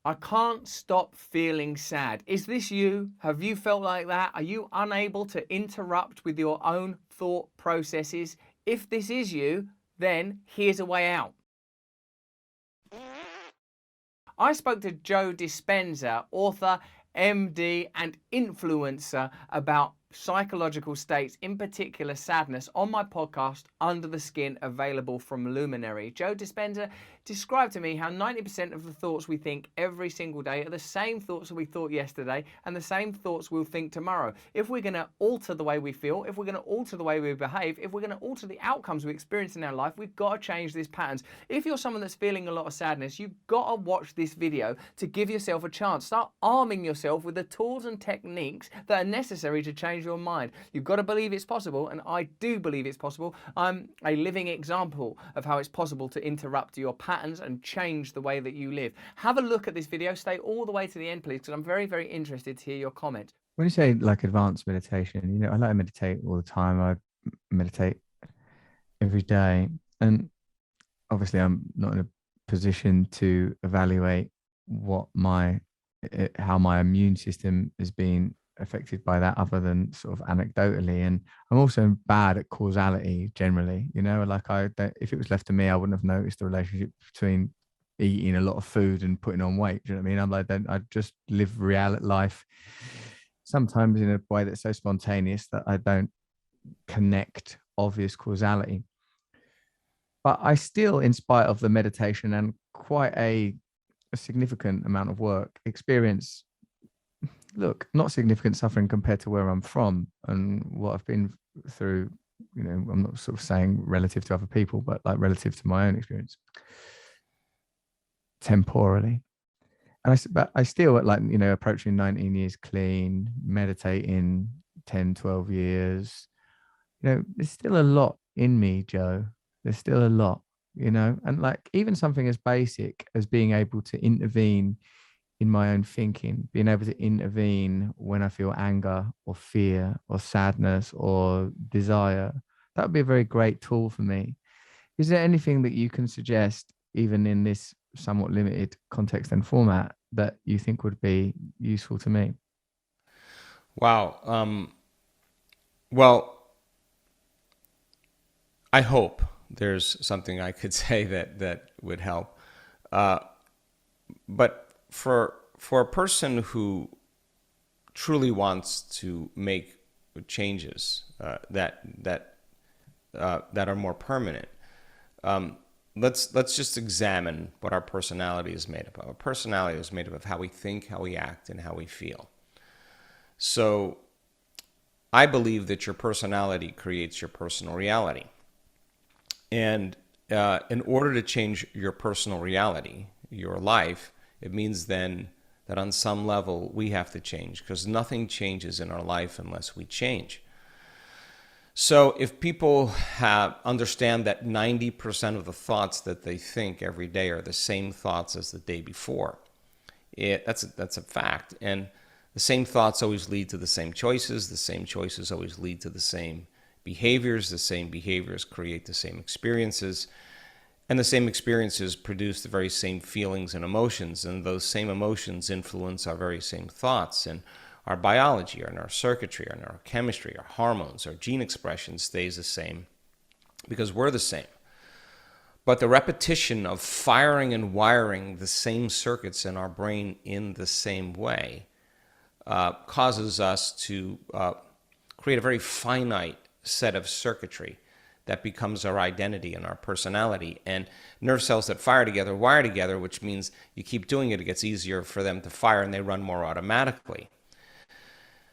I can't stop feeling sad. Is this you? Have you felt like that? Are you unable to interrupt with your own thought processes? If this is you, then here's a way out. I spoke to Joe Dispenza, author, MD, and influencer, about psychological states, in particular sadness, on my podcast, Under the Skin, available from Luminary. Joe Dispenza described to me how 90% of the thoughts we think every single day are the same thoughts that we thought yesterday and the same thoughts we'll think tomorrow. If we're going to alter the way we feel, if we're going to alter the way we behave, if we're going to alter the outcomes we experience in our life, we've got to change these patterns. If you're someone that's feeling a lot of sadness, you've got to watch this video to give yourself a chance. Start arming yourself with the tools and techniques that are necessary to change your mind. You've got to believe it's possible, and I do believe it's possible. I'm a living example of how it's possible to interrupt your patterns and change the way that you live. Have a look at this video. Stay all the way to the end, please, because I'm very, very interested to hear your comments. When you say like advanced meditation, I like to meditate all the time. I meditate every day. And obviously I'm not in a position to evaluate how my immune system has been affected by that, other than sort of anecdotally. And I'm also bad at causality generally. Like if it was left to me, I wouldn't have noticed the relationship between eating a lot of food and putting on weight. Do you know what I mean? I'm like, I just live reality life, sometimes in a way that's so spontaneous that I don't connect obvious causality. But I still, in spite of the meditation and quite a significant amount of work, experience, not significant suffering compared to where I'm from and what I've been through. I'm not sort of saying relative to other people, but like relative to my own experience temporally. But I still, like, approaching 19 years clean, meditating 10, 12 years, there's still a lot in me, Joe. There's still a lot, and like even something as basic as being able to intervene in my own thinking, being able to intervene when I feel anger or fear or sadness or desire, that would be a very great tool for me. Is there anything that you can suggest, even in this somewhat limited context and format, that you think would be useful to me? Wow. Well, I hope there's something I could say that would help. But for a person who truly wants to make changes that are more permanent, let's just examine what our personality is made up of. Our personality is made up of how we think, how we act, and how we feel. So I believe that your personality creates your personal reality. And in order to change your personal reality, your life, it means then that on some level we have to change, because nothing changes in our life unless we change. So if people understand that 90% of the thoughts that they think every day are the same thoughts as the day before, that's a fact. And the same thoughts always lead to the same choices. The same choices always lead to the same behaviors. The same behaviors create the same experiences. And the same experiences produce the very same feelings and emotions. And those same emotions influence our very same thoughts. And our biology, and our circuitry, and our chemistry, our hormones, our gene expression stays the same because we're the same. But the repetition of firing and wiring the same circuits in our brain in the same way causes us to create a very finite set of circuitry that becomes our identity and our personality. And nerve cells that fire together wire together, which means you keep doing it, it gets easier for them to fire and they run more automatically.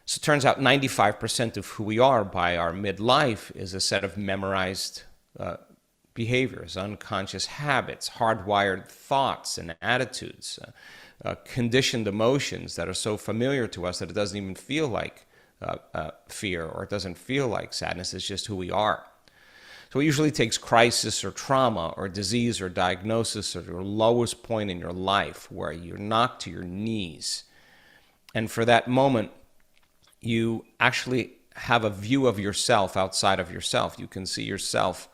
So it turns out 95% of who we are by our midlife is a set of memorized behaviors, unconscious habits, hardwired thoughts and attitudes, conditioned emotions that are so familiar to us that it doesn't even feel like fear, or it doesn't feel like sadness. It's just who we are. So it usually takes crisis or trauma or disease or diagnosis or your lowest point in your life where you're knocked to your knees. And for that moment, you actually have a view of yourself outside of yourself. You can see yourself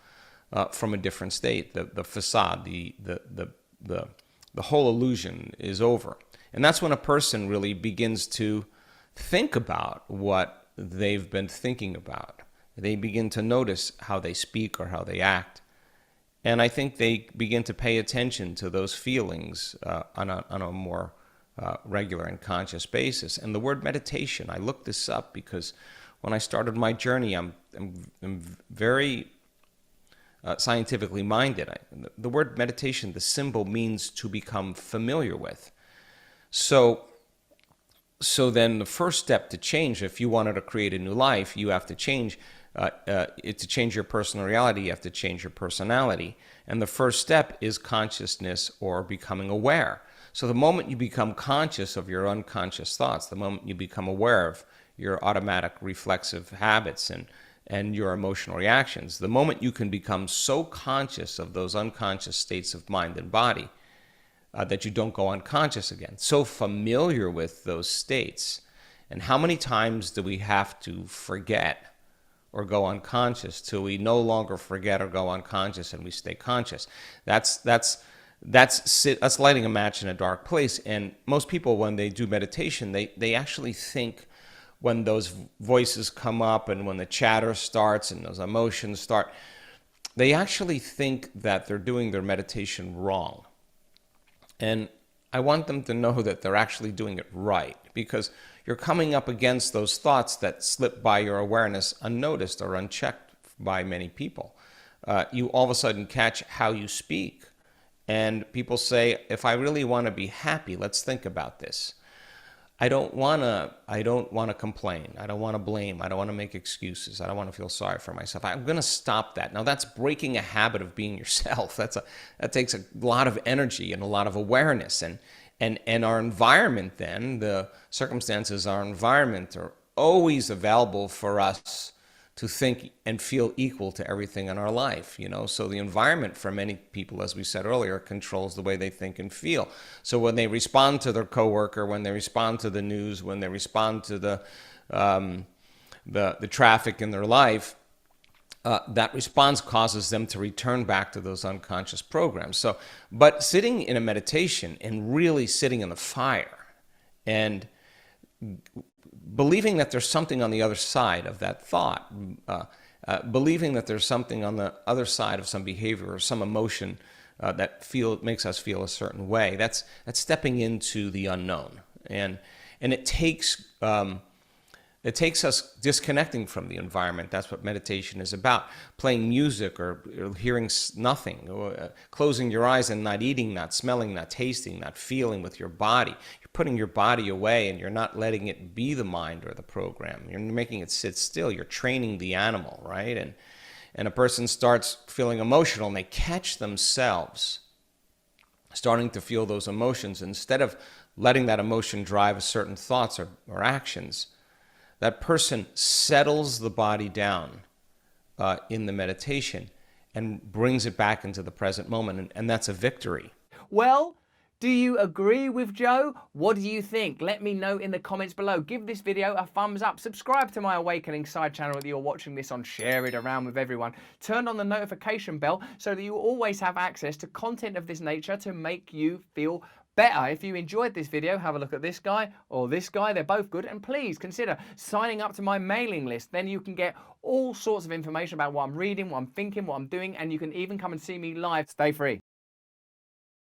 from a different state. The facade, the the whole illusion is over. And that's when a person really begins to think about what they've been thinking about. They begin to notice how they speak or how they act. And I think they begin to pay attention to those feelings on a more regular and conscious basis. And the word meditation, I looked this up because when I started my journey, I'm very scientifically minded. The word meditation, the symbol means to become familiar with. So then the first step to change, if you wanted to create a new life, you have to change. To change your personal reality, you have to change your personality. And the first step is consciousness or becoming aware. So the moment you become conscious of your unconscious thoughts, the moment you become aware of your automatic reflexive habits and your emotional reactions, the moment you can become so conscious of those unconscious states of mind and body that you don't go unconscious again, so familiar with those states. And how many times do we have to forget or go unconscious till we no longer forget or go unconscious and we stay conscious? That's lighting a match in a dark place. And most people, when they do meditation, they actually think, when those voices come up and when the chatter starts and those emotions start, they actually think that they're doing their meditation wrong. And I want them to know that they're actually doing it right, because you're coming up against those thoughts that slip by your awareness unnoticed or unchecked by many people. You all of a sudden catch how you speak. And people say, if I really want to be happy, let's think about this. I don't want to complain. I don't want to blame. I don't want to make excuses. I don't want to feel sorry for myself. I'm going to stop that. Now, that's breaking a habit of being yourself. That takes a lot of energy and a lot of awareness. And our environment then, the circumstances, our environment are always available for us to think and feel equal to everything in our life, So the environment for many people, as we said earlier, controls the way they think and feel. So when they respond to their coworker, when they respond to the news, when they respond to the traffic in their life, that response causes them to return back to those unconscious programs. But sitting in a meditation and really sitting in the fire and believing that there's something on the other side of that thought, believing that there's something on the other side of some behavior or some emotion that makes us feel a certain way, that's stepping into the unknown. And it takes us disconnecting from the environment. That's what meditation is about. Playing music or hearing nothing, or closing your eyes and not eating, not smelling, not tasting, not feeling with your body. You're putting your body away and you're not letting it be the mind or the program. You're making it sit still. You're training the animal, right? And a person starts feeling emotional and they catch themselves starting to feel those emotions. Instead of letting that emotion drive certain thoughts or actions, that person settles the body down in the meditation and brings it back into the present moment. And that's a victory. Well, do you agree with Joe? What do you think? Let me know in the comments below. Give this video a thumbs up. Subscribe to my Awakening side channel that you're watching this on. Share it around with everyone. Turn on the notification bell so that you always have access to content of this nature to make you feel better. If you enjoyed this video, have a look at this guy or this guy. They're both good. And please consider signing up to my mailing list. Then you can get all sorts of information about what I'm reading, what I'm thinking, what I'm doing, and you can even come and see me live. Stay free.